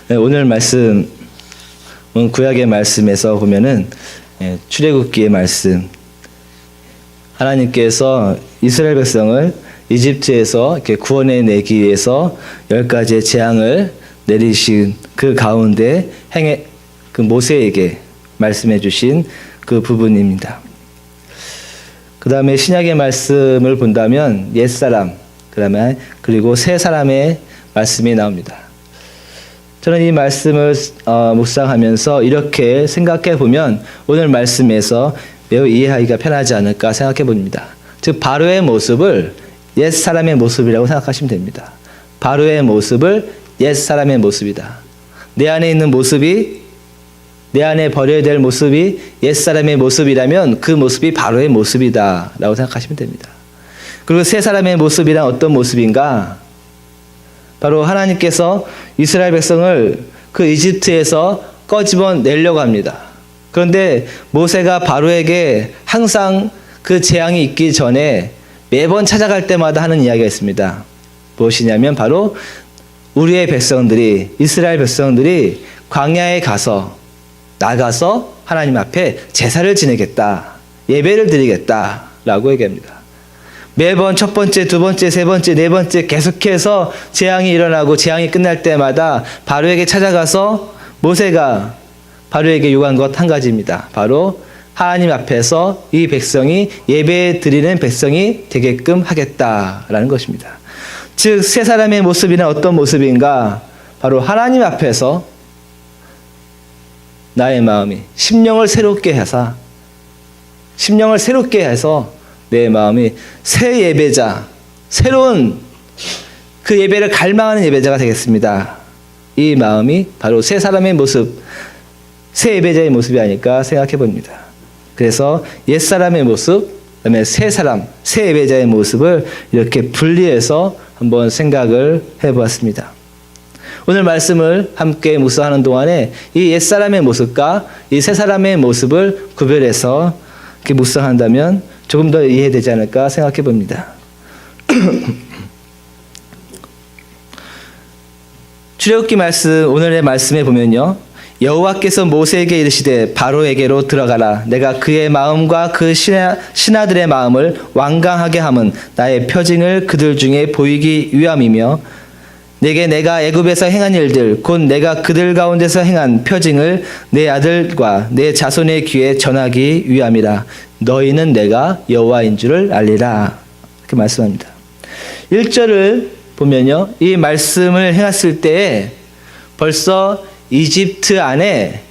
네, 오늘 말씀은 구약의 말씀에서 보면은 출애굽기의 말씀, 하나님께서 이스라엘 백성을 이집트에서 이렇게 구원해 내기 위해서 10가지의 재앙을 내리신 그 가운데 그 모세에게 말씀해 주신 그 부분입니다. 그 다음에 신약의 말씀을 본다면 옛사람, 그리고 새 사람의 말씀이 나옵니다. 저는 이 말씀을 묵상하면서 이렇게 생각해 보면 오늘 말씀에서 매우 이해하기가 편하지 않을까 생각해 봅니다. 즉 바로의 모습을 옛 사람의 모습이라고 생각하시면 됩니다. 바로의 모습을 옛 사람의 모습이다. 내 안에 있는 모습이, 내 안에 버려야 될 모습이 옛 사람의 모습이라면 그 모습이 바로의 모습이다 라고 생각하시면 됩니다. 그리고 새 사람의 모습이란 어떤 모습인가? 바로 하나님께서 이스라엘 백성을 그 이집트에서 꺼집어 내려고 합니다. 그런데 모세가 바로에게 항상 그 재앙이 있기 전에 매번 찾아갈 때마다 하는 이야기가 있습니다. 무엇이냐면 바로 우리의 백성들이, 이스라엘 백성들이 광야에 나가서 하나님 앞에 제사를 지내겠다, 예배를 드리겠다 라고 얘기합니다. 매번 첫 번째, 두 번째, 세 번째, 네 번째 계속해서 재앙이 일어나고 재앙이 끝날 때마다 바로에게 찾아가서 모세가 바로에게 요구한 것 한 가지입니다. 바로 하나님 앞에서 이 백성이 예배 드리는 백성이 되게끔 하겠다라는 것입니다. 즉 새 사람의 모습이란 어떤 모습인가? 바로 하나님 앞에서 나의 마음이 심령을 새롭게 해서 내 마음이 새 예배자, 새로운 그 예배를 갈망하는 예배자가 되겠습니다. 이 마음이 바로 새 사람의 모습, 새 예배자의 모습이 아닐까 생각해 봅니다. 그래서 옛 사람의 모습, 그다음에 새 사람, 새 예배자의 모습을 이렇게 분리해서 한번 생각을 해보았습니다. 오늘 말씀을 함께 묵상하는 동안에 이 옛 사람의 모습과 이 새 사람의 모습을 구별해서 이렇게 묵상한다면 조금 더 이해되지 않을까 생각해 봅니다. 출애굽기 말씀, 오늘의 말씀에 보면요, 여호와께서 모세에게 이르시되 바로에게로 들어가라. 내가 그의 마음과 그 신하들의 마음을 완강하게 함은 나의 표징을 그들 중에 보이기 위함이며 내게 내가 애굽에서 행한 일들 곧 내가 그들 가운데서 행한 표징을 내 아들과 내 자손의 귀에 전하기 위함이라. 너희는 내가 여호와인 줄을 알리라. 이렇게 말씀합니다. 1절을 보면요, 이 말씀을 행했을 때에 벌써 이집트 안에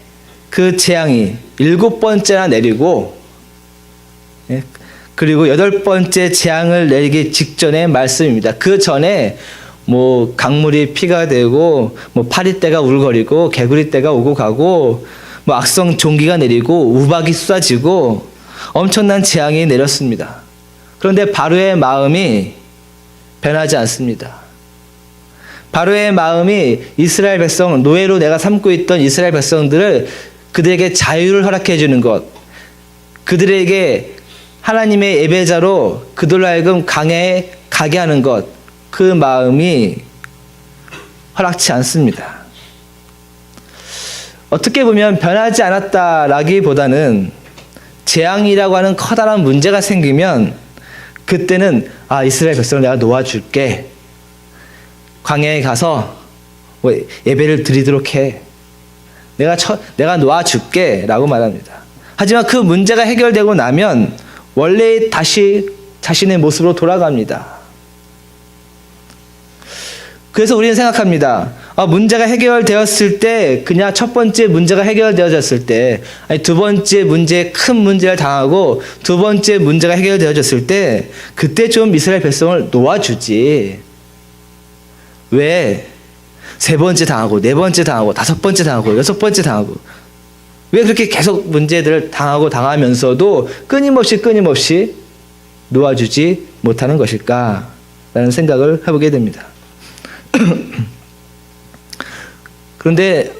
그 재앙이 7번째나 내리고, 그리고 8번째 재앙을 내리기 직전의 말씀입니다. 그 전에 뭐 강물이 피가 되고, 뭐 파리떼가 울거리고, 개구리떼가 오고 가고, 뭐 악성 종기가 내리고, 우박이 쏟아지고, 엄청난 재앙이 내렸습니다. 그런데 바로의 마음이 변하지 않습니다. 바로의 마음이 이스라엘 백성, 노예로 내가 삼고 있던 이스라엘 백성들을 그들에게 자유를 허락해 주는 것, 그들에게 하나님의 예배자로 그들로 하여금 광야에 가게 하는 것, 그 마음이 허락치 않습니다. 어떻게 보면 변하지 않았다라기보다는 재앙이라고 하는 커다란 문제가 생기면 그때는 이스라엘 백성을 내가 놓아줄게. 광야에 가서 예배를 드리도록 해. 내가 놓아줄게 라고 말합니다. 하지만 그 문제가 해결되고 나면 원래 다시 자신의 모습으로 돌아갑니다. 그래서 우리는 생각합니다. 문제가 해결되었을 때, 그냥 첫 번째 문제가 해결되어졌을 때, 두 번째 문제, 큰 문제를 당하고 두 번째 문제가 해결되어졌을 때, 그때 좀 이스라엘 백성을 놓아주지. 왜? 세 번째 당하고, 네 번째 당하고, 다섯 번째 당하고, 여섯 번째 당하고, 왜 그렇게 계속 문제들을 당하면서도 끊임없이 놓아주지 못하는 것일까? 라는 생각을 해보게 됩니다. 그런데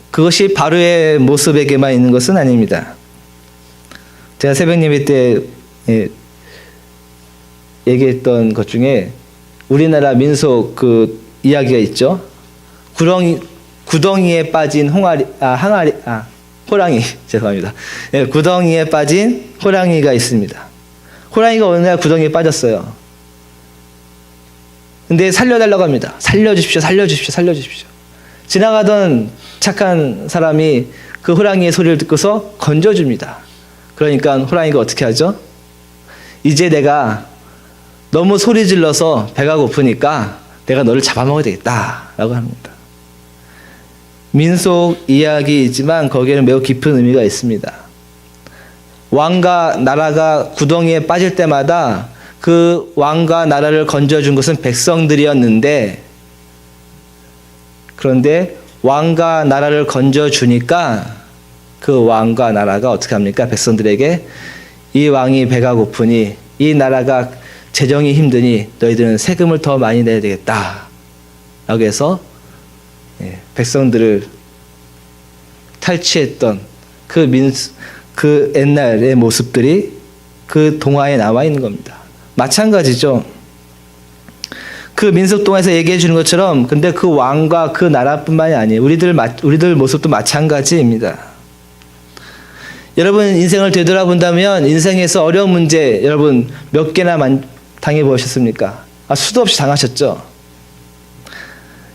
그것이 바로의 모습에게만 있는 것은 아닙니다. 제가 새벽 예배 때 얘기했던 것 중에 우리나라 민속 그 이야기가 있죠. 구덩이에 빠진 호랑이 죄송합니다. 예, 구덩이에 빠진 호랑이가 있습니다. 호랑이가 어느 날 구덩이에 빠졌어요. 근데 살려달라고 합니다. 살려주십시오, 살려주십시오, 살려주십시오. 지나가던 착한 사람이 그 호랑이의 소리를 듣고서 건져줍니다. 그러니까 호랑이가 어떻게 하죠? 이제 내가 너무 소리 질러서 배가 고프니까 내가 너를 잡아먹어야 되겠다 라고 합니다. 민속 이야기이지만 거기에는 매우 깊은 의미가 있습니다. 왕과 나라가 구덩이에 빠질 때마다 그 왕과 나라를 건져준 것은 백성들이었는데, 그런데 왕과 나라를 건져주니까 그 왕과 나라가 어떻게 합니까? 백성들에게 이 왕이 배가 고프니 이 나라가 재정이 힘드니 너희들은 세금을 더 많이 내야 되겠다 라고 해서 백성들을 탈취했던 그 옛날의 모습들이 그 동화에 나와 있는 겁니다. 마찬가지죠. 그 민속 동화에서 얘기해 주는 것처럼, 근데 그 왕과 그 나라뿐만이 아니에요. 우리들 모습도 마찬가지입니다. 여러분 인생을 되돌아본다면 인생에서 어려운 문제 여러분 몇 개나 당해보셨습니까? 수도 없이 당하셨죠.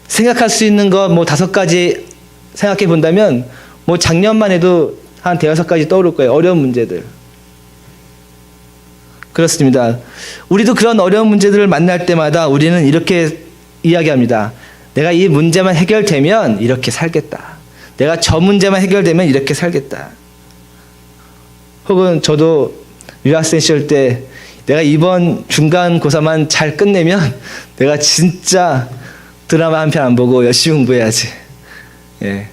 생각할 수 있는 거 뭐 5가지 생각해 본다면 뭐 작년만 해도 한 5가지 떠오를 거예요. 어려운 문제들. 그렇습니다. 우리도 그런 어려운 문제들을 만날 때마다 우리는 이렇게 이야기합니다. 내가 이 문제만 해결되면 이렇게 살겠다. 내가 저 문제만 해결되면 이렇게 살겠다. 혹은 저도 유학생 시절 때 내가 이번 중간고사만 잘 끝내면 내가 진짜 드라마 한 편 안 보고 열심히 공부해야지. 예.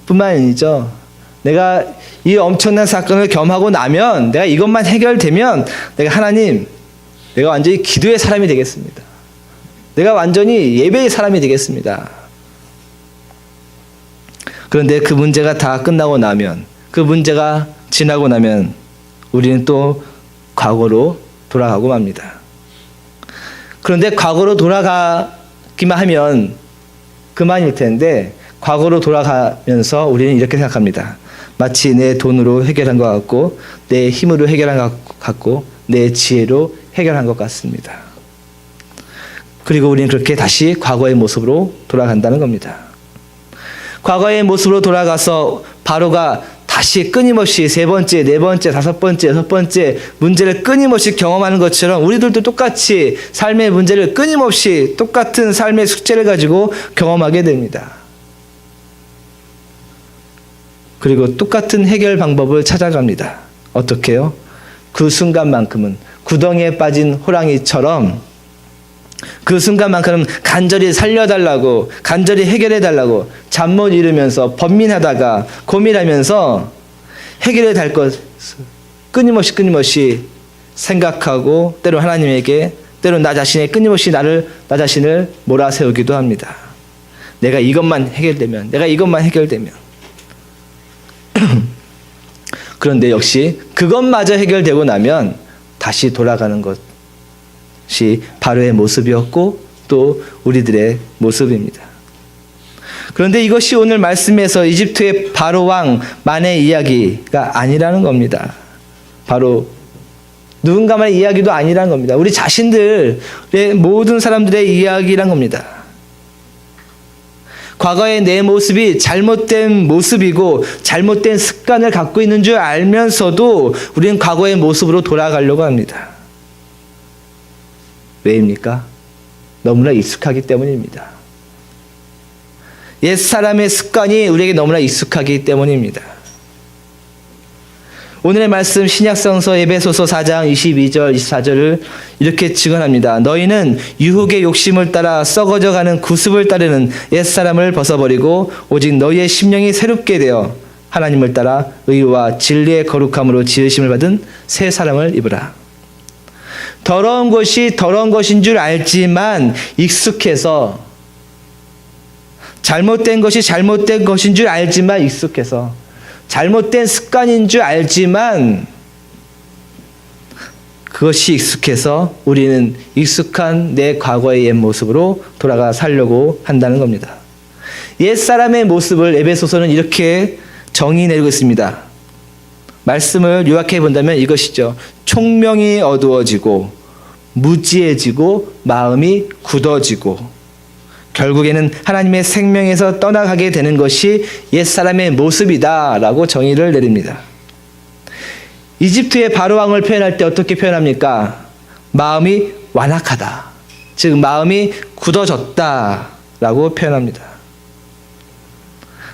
뿐만 아니죠. 내가 이 엄청난 사건을 겸하고 나면 내가 이것만 해결되면 내가 하나님, 내가 완전히 기도의 사람이 되겠습니다. 내가 완전히 예배의 사람이 되겠습니다. 그런데 그 문제가 다 끝나고 나면, 그 문제가 지나고 나면 우리는 또 과거로 돌아가고 맙니다. 그런데 과거로 돌아가기만 하면 그만일 텐데, 과거로 돌아가면서 우리는 이렇게 생각합니다. 마치 내 돈으로 해결한 것 같고, 내 힘으로 해결한 것 같고, 내 지혜로 해결한 것 같습니다. 그리고 우리는 그렇게 다시 과거의 모습으로 돌아간다는 겁니다. 과거의 모습으로 돌아가서 바로가 다시 끊임없이 3번째, 4번째, 5번째, 6번째 문제를 끊임없이 경험하는 것처럼 우리들도 똑같이 삶의 문제를 끊임없이 똑같은 삶의 숙제를 가지고 경험하게 됩니다. 그리고 똑같은 해결 방법을 찾아갑니다. 어떻게요? 그 순간만큼은 구덩이에 빠진 호랑이처럼 그 순간만큼은 간절히 살려달라고, 간절히 해결해달라고 잠 못 이루면서 번민하다가 고민하면서 해결해 달 것 끊임없이 생각하고, 때로 하나님에게, 때로 나 자신에 끊임없이 나 자신을 몰아세우기도 합니다. 내가 이것만 해결되면, 내가 이것만 해결되면. 그런데 역시 그것마저 해결되고 나면 다시 돌아가는 것이 바로의 모습이었고 또 우리들의 모습입니다. 그런데 이것이 오늘 말씀에서 이집트의 바로 왕 만의 이야기가 아니라는 겁니다. 바로 누군가만의 이야기도 아니라는 겁니다. 우리 자신들의 모든 사람들의 이야기란 겁니다. 과거의 내 모습이 잘못된 모습이고 잘못된 습관을 갖고 있는 줄 알면서도 우리는 과거의 모습으로 돌아가려고 합니다. 왜입니까? 너무나 익숙하기 때문입니다. 옛사람의 습관이 우리에게 너무나 익숙하기 때문입니다. 오늘의 말씀 신약성서 에베소서 4장 22절 24절을 이렇게 증언합니다. 너희는 유혹의 욕심을 따라 썩어져가는 구습을 따르는 옛사람을 벗어버리고 오직 너희의 심령이 새롭게 되어 하나님을 따라 의와 진리의 거룩함으로 지으심을 받은 새 사람을 입으라. 더러운 것이 더러운 것인 줄 알지만 익숙해서, 잘못된 것이 잘못된 것인 줄 알지만 익숙해서, 잘못된 습관인 줄 알지만 그것이 익숙해서 우리는 익숙한 내 과거의 옛 모습으로 돌아가 살려고 한다는 겁니다. 옛사람의 모습을 에베소서는 이렇게 정의 내리고 있습니다. 말씀을 요약해 본다면 이것이죠. 총명이 어두워지고 무지해지고 마음이 굳어지고 결국에는 하나님의 생명에서 떠나가게 되는 것이 옛사람의 모습이다라고 정의를 내립니다. 이집트의 바로 왕을 표현할 때 어떻게 표현합니까? 마음이 완악하다. 즉 마음이 굳어졌다라고 표현합니다.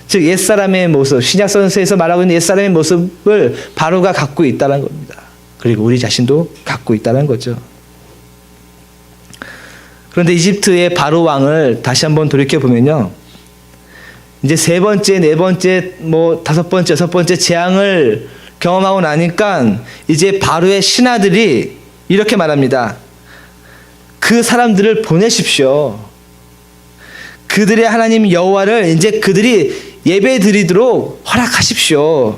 즉 옛사람의 모습, 신약성서에서 말하고 있는 옛사람의 모습을 바로가 갖고 있다는 겁니다. 그리고 우리 자신도 갖고 있다는 거죠. 그런데 이집트의 바로 왕을 다시 한번 돌이켜 보면요, 이제 세 번째, 네 번째, 다섯 번째, 여섯 번째 재앙을 경험하고 나니까 이제 바로의 신하들이 이렇게 말합니다. 그 사람들을 보내십시오. 그들의 하나님 여호와를 이제 그들이 예배 드리도록 허락하십시오.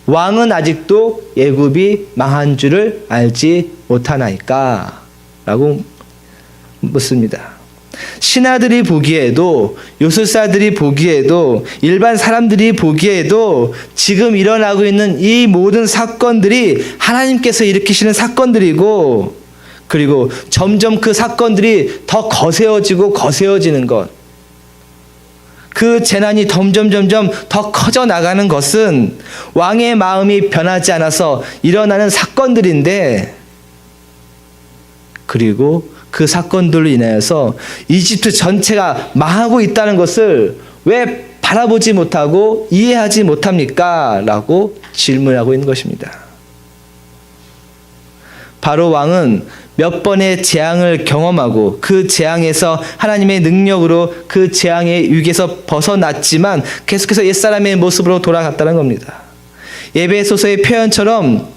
왕은 아직도 애굽이 망한 줄을 알지 못하나이까? 라고 묻습니다. 신하들이 보기에도, 요술사들이 보기에도, 일반 사람들이 보기에도 지금 일어나고 있는 이 모든 사건들이 하나님께서 일으키시는 사건들이고, 그리고 점점 그 사건들이 더 거세어지는 것, 그 재난이 점점 더 커져 나가는 것은 왕의 마음이 변하지 않아서 일어나는 사건들인데, 그리고 그 사건들로 인하여서 이집트 전체가 망하고 있다는 것을 왜 바라보지 못하고 이해하지 못합니까? 라고 질문하고 있는 것입니다. 바로 왕은 몇 번의 재앙을 경험하고 그 재앙에서 하나님의 능력으로 그 재앙의 위기에서 벗어났지만 계속해서 옛사람의 모습으로 돌아갔다는 겁니다. 에베소서의 표현처럼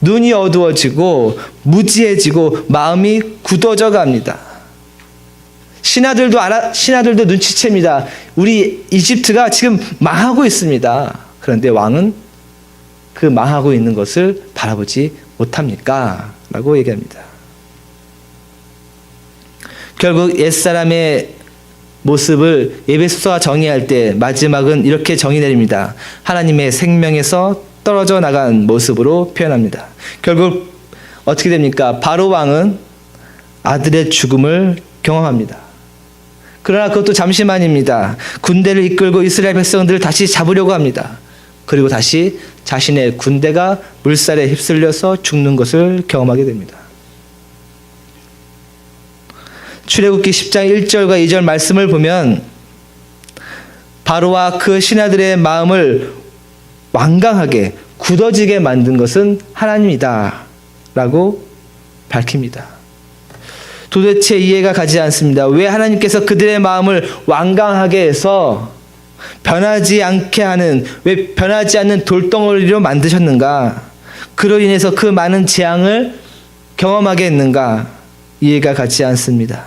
눈이 어두워지고 무지해지고 마음이 굳어져 갑니다. 신하들도 눈치챕니다. 우리 이집트가 지금 망하고 있습니다. 그런데 왕은 그 망하고 있는 것을 바라보지 못합니까? 라고 얘기합니다. 결국 옛사람의 모습을 에베소서가 정의할 때 마지막은 이렇게 정의 내립니다. 하나님의 생명에서 떨어져 나간 모습으로 표현합니다. 결국 어떻게 됩니까? 바로 왕은 아들의 죽음을 경험합니다. 그러나 그것도 잠시만입니다. 군대를 이끌고 이스라엘 백성들을 다시 잡으려고 합니다. 그리고 다시 자신의 군대가 물살에 휩쓸려서 죽는 것을 경험하게 됩니다. 출애굽기 10장 1절과 2절 말씀을 보면 바로와 그 신하들의 마음을 완강하게 굳어지게 만든 것은 하나님이다 라고 밝힙니다. 도대체 이해가 가지 않습니다. 왜 하나님께서 그들의 마음을 완강하게 해서 변하지 않게 하는, 왜 변하지 않는 돌덩어리로 만드셨는가? 그로 인해서 그 많은 재앙을 경험하게 했는가? 이해가 가지 않습니다.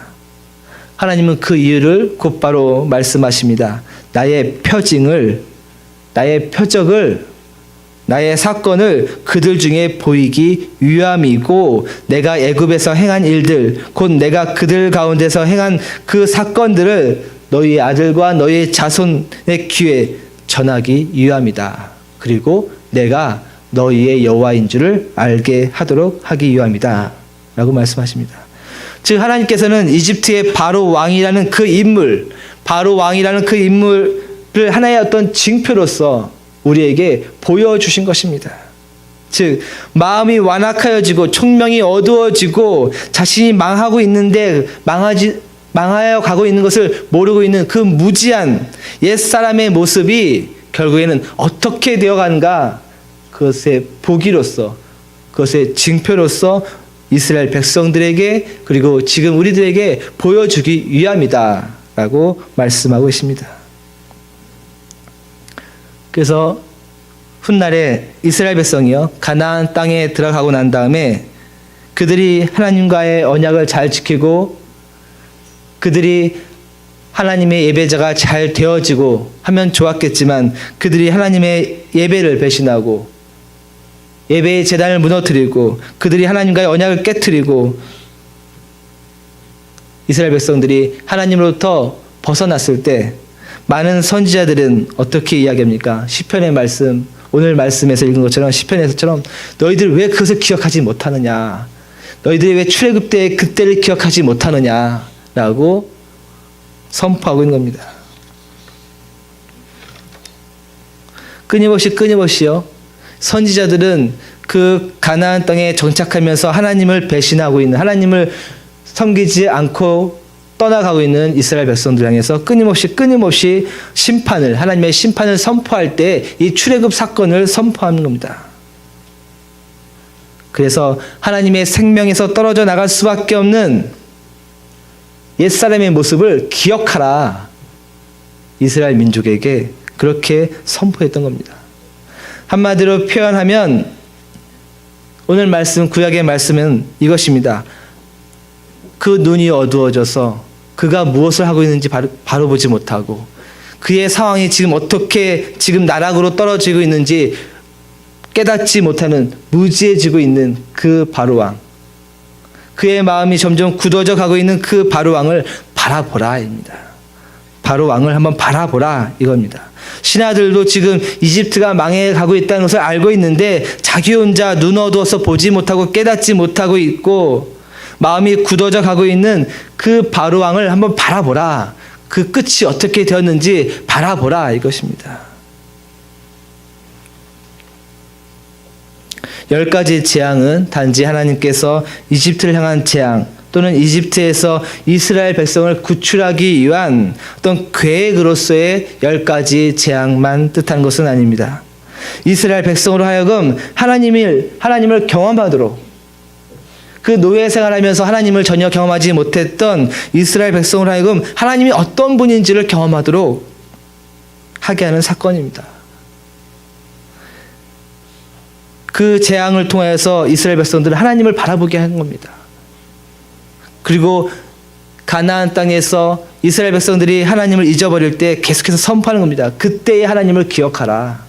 하나님은 그 이유를 곧바로 말씀하십니다. 나의 표징을, 나의 표적을, 나의 사건을 그들 중에 보이기 위함이고, 내가 애굽에서 행한 일들, 곧 내가 그들 가운데서 행한 그 사건들을 너희 아들과 너희 자손의 귀에 전하기 위함이다. 그리고 내가 너희의 여호와인 줄을 알게 하도록 하기 위함이다. 라고 말씀하십니다. 즉 하나님께서는 이집트의 바로 왕이라는 그 인물, 바로 왕이라는 그 인물을 하나의 어떤 징표로서 우리에게 보여주신 것입니다. 즉 마음이 완악하여지고 총명이 어두워지고 자신이 망하고 있는데 망하여 가고 있는 것을 모르고 있는 그 무지한 옛사람의 모습이 결국에는 어떻게 되어가는가, 그것의 보기로서, 그것의 징표로서 이스라엘 백성들에게 그리고 지금 우리들에게 보여주기 위함이다 라고 말씀하고 있습니다. 그래서 훗날에 이스라엘 백성이요 가나안 땅에 들어가고 난 다음에 그들이 하나님과의 언약을 잘 지키고 그들이 하나님의 예배자가 잘 되어지고 하면 좋았겠지만 그들이 하나님의 예배를 배신하고 예배의 제단을 무너뜨리고 그들이 하나님과의 언약을 깨뜨리고 이스라엘 백성들이 하나님으로부터 벗어났을 때 많은 선지자들은 어떻게 이야기합니까? 시편의 말씀, 오늘 말씀에서 읽은 것처럼 시편에서처럼 너희들 왜 그것을 기억하지 못하느냐? 너희들이 왜 출애굽 때의 그때를 기억하지 못하느냐라고 선포하고 있는 겁니다. 끊임없이요. 선지자들은 그 가나안 땅에 정착하면서 하나님을 배신하고 있는, 하나님을 섬기지 않고 떠나가고 있는 이스라엘 백성들 향해서 끊임없이 심판을, 하나님의 심판을 선포할 때 이 출애굽 사건을 선포하는 겁니다. 그래서 하나님의 생명에서 떨어져 나갈 수밖에 없는 옛사람의 모습을 기억하라. 이스라엘 민족에게 그렇게 선포했던 겁니다. 한마디로 표현하면 오늘 말씀, 구약의 말씀은 이것입니다. 그 눈이 어두워져서 그가 무엇을 하고 있는지 바로 보지 못하고 그의 상황이 지금 어떻게 지금 나락으로 떨어지고 있는지 깨닫지 못하는 무지해지고 있는 그 바로왕, 그의 마음이 점점 굳어져 가고 있는 그 바로왕을 바라보라입니다. 바로왕을 한번 바라보라 이겁니다. 신하들도 지금 이집트가 망해가고 있다는 것을 알고 있는데 자기 혼자 눈 어두워서 보지 못하고 깨닫지 못하고 있고 마음이 굳어져 가고 있는 그 바로왕을 한번 바라보라. 그 끝이 어떻게 되었는지 바라보라 이것입니다. 10가지 재앙은 단지 하나님께서 이집트를 향한 재앙 또는 이집트에서 이스라엘 백성을 구출하기 위한 어떤 계획으로서의 10가지 재앙만 뜻한 것은 아닙니다. 이스라엘 백성으로 하여금 하나님을 경험하도록, 그 노예 생활하면서 하나님을 전혀 경험하지 못했던 이스라엘 백성으로 하여금 하나님이 어떤 분인지를 경험하도록 하게 하는 사건입니다. 그 재앙을 통해서 이스라엘 백성들은 하나님을 바라보게 하는 겁니다. 그리고 가나안 땅에서 이스라엘 백성들이 하나님을 잊어버릴 때 계속해서 선포하는 겁니다. 그때의 하나님을 기억하라.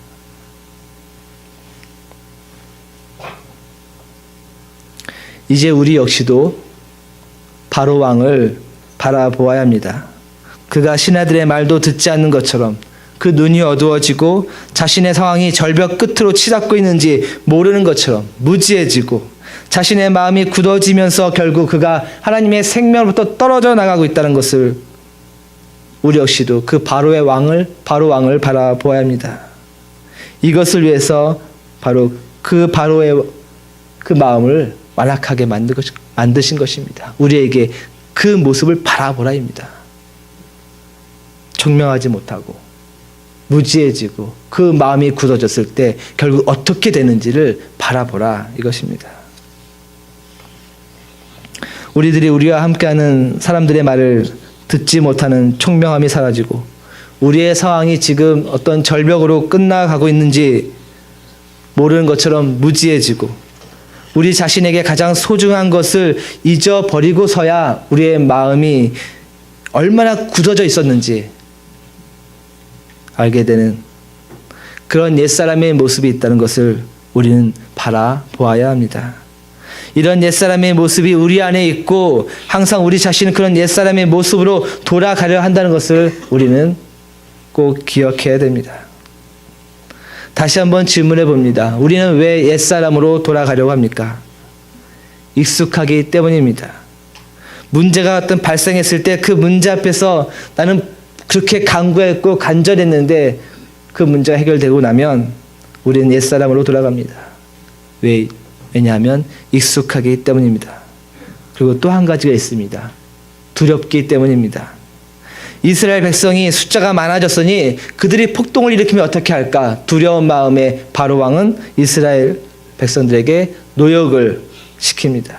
이제 우리 역시도 바로 왕을 바라보아야 합니다. 그가 신하들의 말도 듣지 않는 것처럼 그 눈이 어두워지고 자신의 상황이 절벽 끝으로 치닫고 있는지 모르는 것처럼 무지해지고 자신의 마음이 굳어지면서 결국 그가 하나님의 생명으로부터 떨어져 나가고 있다는 것을 우리 역시도 그 바로 왕을 바라보아야 합니다. 이것을 위해서 바로 그 바로의 그 마음을 완악하게 만드신 것입니다. 우리에게 그 모습을 바라보라입니다. 총명하지 못하고 무지해지고 그 마음이 굳어졌을 때 결국 어떻게 되는지를 바라보라 이것입니다. 우리들이 우리와 함께하는 사람들의 말을 듣지 못하는 총명함이 사라지고 우리의 상황이 지금 어떤 절벽으로 끝나가고 있는지 모르는 것처럼 무지해지고 우리 자신에게 가장 소중한 것을 잊어버리고서야 우리의 마음이 얼마나 굳어져 있었는지 알게 되는 그런 옛사람의 모습이 있다는 것을 우리는 바라보아야 합니다. 이런 옛사람의 모습이 우리 안에 있고 항상 우리 자신은 그런 옛사람의 모습으로 돌아가려 한다는 것을 우리는 꼭 기억해야 됩니다. 다시 한번 질문해 봅니다. 우리는 왜 옛사람으로 돌아가려고 합니까? 익숙하기 때문입니다. 문제가 어떤 발생했을 때 그 문제 앞에서 나는 그렇게 간구했고 간절했는데 그 문제가 해결되고 나면 우리는 옛사람으로 돌아갑니다. 왜냐하면 익숙하기 때문입니다. 그리고 또 한 가지가 있습니다. 두렵기 때문입니다. 이스라엘 백성이 숫자가 많아졌으니 그들이 폭동을 일으키면 어떻게 할까? 두려운 마음에 바로왕은 이스라엘 백성들에게 노역을 시킵니다.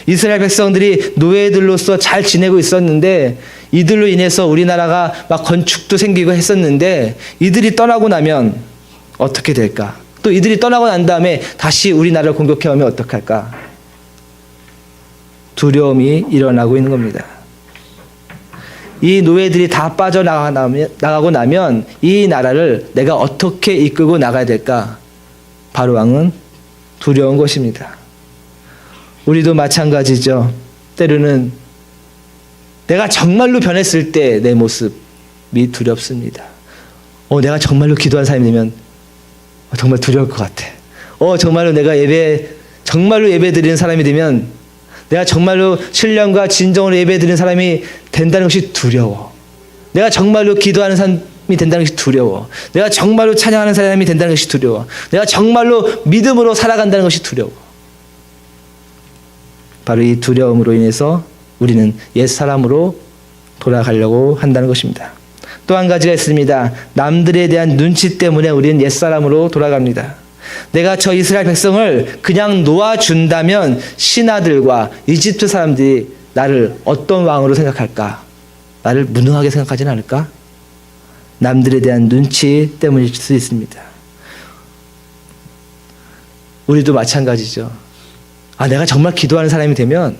이스라엘 백성들이 노예들로서 잘 지내고 있었는데 이들로 인해서 우리나라가 막 건축도 생기고 했었는데 이들이 떠나고 나면 어떻게 될까? 또 이들이 떠나고 난 다음에 다시 우리나라를 공격해오면 어떡할까? 두려움이 일어나고 있는 겁니다. 이 노예들이 다 빠져나가고 나면 이 나라를 내가 어떻게 이끌고 나가야 될까? 바로왕은 두려운 것입니다. 우리도 마찬가지죠. 때로는 내가 정말로 변했을 때 내 모습이 두렵습니다. 내가 정말로 기도한 사람이 되면 정말 두려울 것 같아. 정말로 내가 정말로 예배 드리는 사람이 되면, 내가 정말로 신령과 진정으로 예배 드리는 사람이 된다는 것이 두려워. 내가 정말로 기도하는 사람이 된다는 것이 두려워. 내가 정말로 찬양하는 사람이 된다는 것이 두려워. 내가 정말로 믿음으로 살아간다는 것이 두려워. 바로 이 두려움으로 인해서 우리는 옛사람으로 돌아가려고 한다는 것입니다. 또 한 가지가 있습니다. 남들에 대한 눈치 때문에 우리는 옛사람으로 돌아갑니다. 내가 저 이스라엘 백성을 그냥 놓아준다면 신하들과 이집트 사람들이 나를 어떤 왕으로 생각할까? 나를 무능하게 생각하지는 않을까? 남들에 대한 눈치 때문일 수 있습니다. 우리도 마찬가지죠. 내가 정말 기도하는 사람이 되면,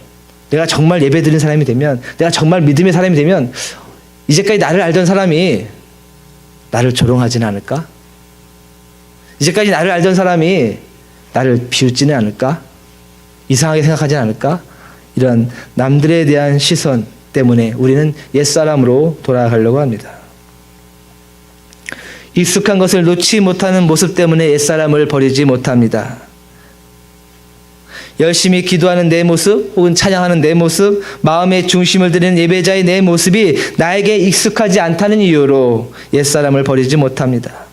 내가 정말 예배드리는 사람이 되면, 내가 정말 믿음의 사람이 되면 이제까지 나를 알던 사람이 나를 조롱하지는 않을까? 이제까지 나를 알던 사람이 나를 비웃지는 않을까? 이상하게 생각하지는 않을까? 이런 남들에 대한 시선 때문에 우리는 옛사람으로 돌아가려고 합니다. 익숙한 것을 놓지 못하는 모습 때문에 옛사람을 버리지 못합니다. 열심히 기도하는 내 모습, 혹은 찬양하는 내 모습, 마음의 중심을 드리는 예배자의 내 모습이 나에게 익숙하지 않다는 이유로 옛사람을 버리지 못합니다.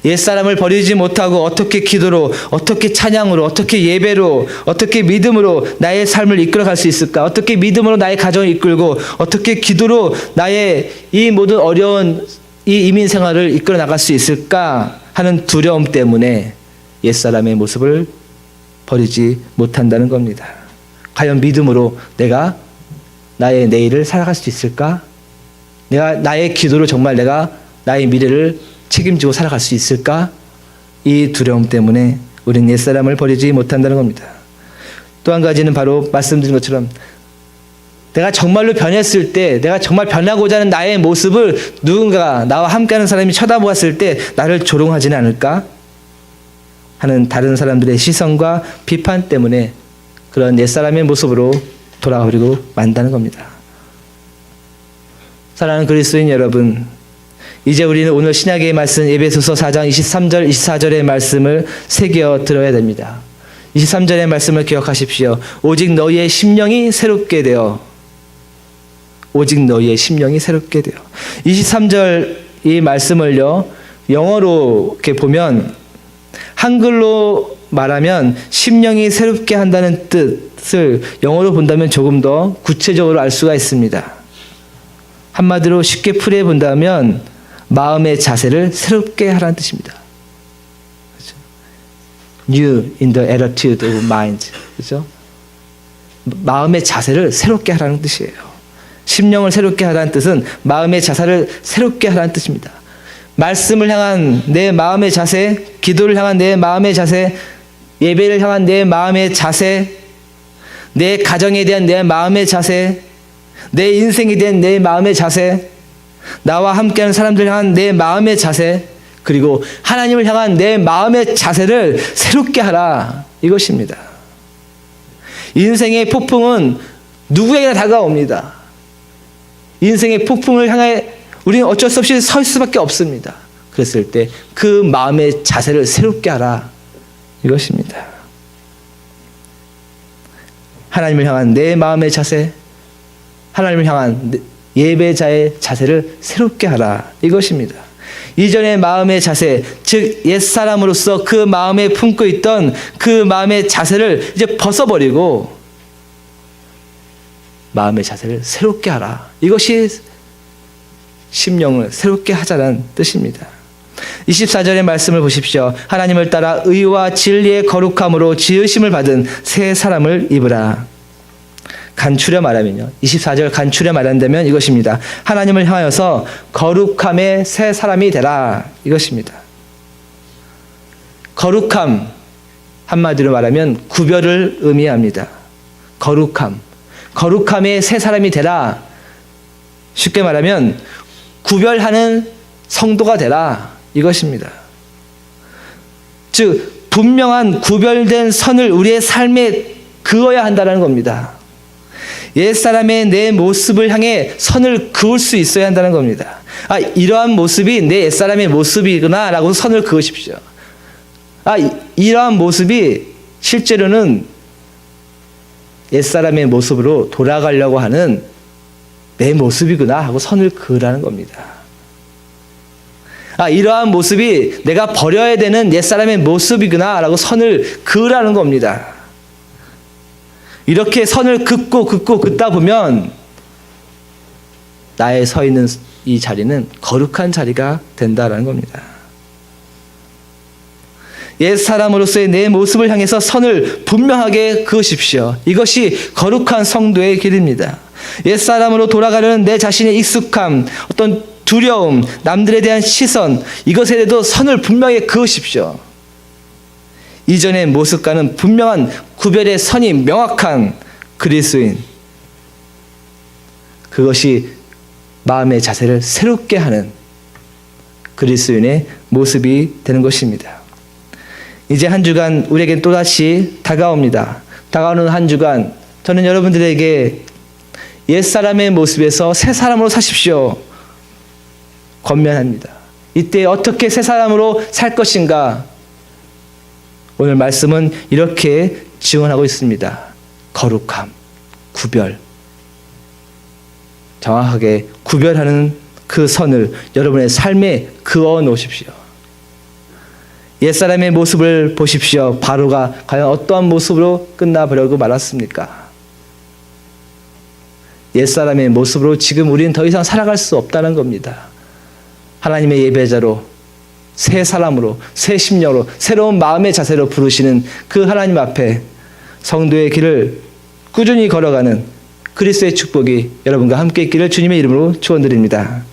옛사람을 버리지 못하고 어떻게 기도로, 어떻게 찬양으로, 어떻게 예배로, 어떻게 믿음으로 나의 삶을 이끌어갈 수 있을까? 어떻게 믿음으로 나의 가정을 이끌고, 어떻게 기도로 나의 이 모든 어려운 이 이민 생활을 이끌어 나갈 수 있을까 하는 두려움 때문에 옛사람의 모습을 버리지 못한다는 겁니다. 과연 믿음으로 내가 나의 내일을 살아갈 수 있을까? 내가 나의 기도로 정말 내가 나의 미래를 책임지고 살아갈 수 있을까? 이 두려움 때문에 우리는 옛사람을 버리지 못한다는 겁니다. 또 한 가지는 바로 말씀드린 것처럼 내가 정말로 변했을 때, 내가 정말 변하고자 하는 나의 모습을 누군가 나와 함께하는 사람이 쳐다보았을 때 나를 조롱하지는 않을까 하는 다른 사람들의 시선과 비판 때문에 그런 옛사람의 모습으로 돌아오려고 만다는 겁니다. 사랑하는 그리스도인 여러분, 이제 우리는 오늘 신약의 말씀 에베소서 4장 23절 24절의 말씀을 새겨 들어야 됩니다. 23절의 말씀을 기억하십시오. 오직 너희의 심령이 새롭게 되어, 오직 너희의 심령이 새롭게 되어. 23절 이 말씀을요, 영어로 이렇게 보면, 한글로 말하면 심령이 새롭게 한다는 뜻을 영어로 본다면 조금 더 구체적으로 알 수가 있습니다. 한마디로 쉽게 풀이해 본다면 마음의 자세를 새롭게 하라는 뜻입니다. 그렇죠? New in the attitude of mind. 그렇죠? 마음의 자세를 새롭게 하라는 뜻이에요. 심령을 새롭게 하라는 뜻은 마음의 자세를 새롭게 하라는 뜻입니다. 말씀을 향한 내 마음의 자세, 기도를 향한 내 마음의 자세, 예배를 향한 내 마음의 자세, 내 가정에 대한 내 마음의 자세, 내 인생에 대한 내 마음의 자세, 나와 함께하는 사람들 향한 내 마음의 자세, 그리고 하나님을 향한 내 마음의 자세를 새롭게 하라, 이것입니다. 인생의 폭풍은 누구에게나 다가옵니다. 인생의 폭풍을 향해 우리는 어쩔 수 없이 설 수밖에 없습니다. 그랬을 때 그 마음의 자세를 새롭게 하라, 이것입니다. 하나님을 향한 내 마음의 자세, 하나님을 향한 예배자의 자세를 새롭게 하라, 이것입니다. 이전의 마음의 자세, 즉 옛사람으로서 그 마음에 품고 있던 그 마음의 자세를 이제 벗어버리고 마음의 자세를 새롭게 하라, 이것이 심령을 새롭게 하자는 뜻입니다. 24절의 말씀을 보십시오. 하나님을 따라 의와 진리의 거룩함으로 지으심을 받은 새 사람을 입으라. 간추려 말하면요, 24절 간추려 말한다면 이것입니다. 하나님을 향하여서 거룩함의 새 사람이 되라, 이것입니다. 거룩함, 한마디로 말하면 구별을 의미합니다. 거룩함의 새 사람이 되라. 쉽게 말하면 구별하는 성도가 되라, 이것입니다. 즉 분명한 구별된 선을 우리의 삶에 그어야 한다는 겁니다. 옛사람의 내 모습을 향해 선을 그을 수 있어야 한다는 겁니다. 이러한 모습이 내 옛사람의 모습이구나 라고 선을 그으십시오. 이러한 모습이 실제로는 옛사람의 모습으로 돌아가려고 하는 내 모습이구나 하고 선을 그으라는 겁니다. 이러한 모습이 내가 버려야 되는 옛사람의 모습이구나 라고 선을 그으라는 겁니다. 이렇게 선을 긋다 보면 나의 서 있는 이 자리는 거룩한 자리가 된다라는 겁니다. 옛 사람으로서의 내 모습을 향해서 선을 분명하게 그으십시오. 이것이 거룩한 성도의 길입니다. 옛 사람으로 돌아가려는 내 자신의 익숙함, 어떤 두려움, 남들에 대한 시선, 이것에 대해서 선을 분명히 그으십시오. 이전의 모습과는 분명한 구별의 선이 명확한 그리스도인, 그것이 마음의 자세를 새롭게 하는 그리스도인의 모습이 되는 것입니다. 이제 한 주간 우리에게 또다시 다가옵니다. 다가오는 한 주간 저는 여러분들에게 옛사람의 모습에서 새 사람으로 사십시오 권면합니다. 이때 어떻게 새 사람으로 살 것인가? 오늘 말씀은 이렇게 지원하고 있습니다. 거룩함, 구별. 정확하게 구별하는 그 선을 여러분의 삶에 그어 놓으십시오. 옛사람의 모습을 보십시오. 바로가 과연 어떠한 모습으로 끝나버리고 말았습니까? 옛사람의 모습으로 지금 우리는 더 이상 살아갈 수 없다는 겁니다. 하나님의 예배자로, 새 사람으로, 새 심령으로, 새로운 마음의 자세로 부르시는 그 하나님 앞에 성도의 길을 꾸준히 걸어가는 그리스도의 축복이 여러분과 함께 있기를 주님의 이름으로 축원드립니다.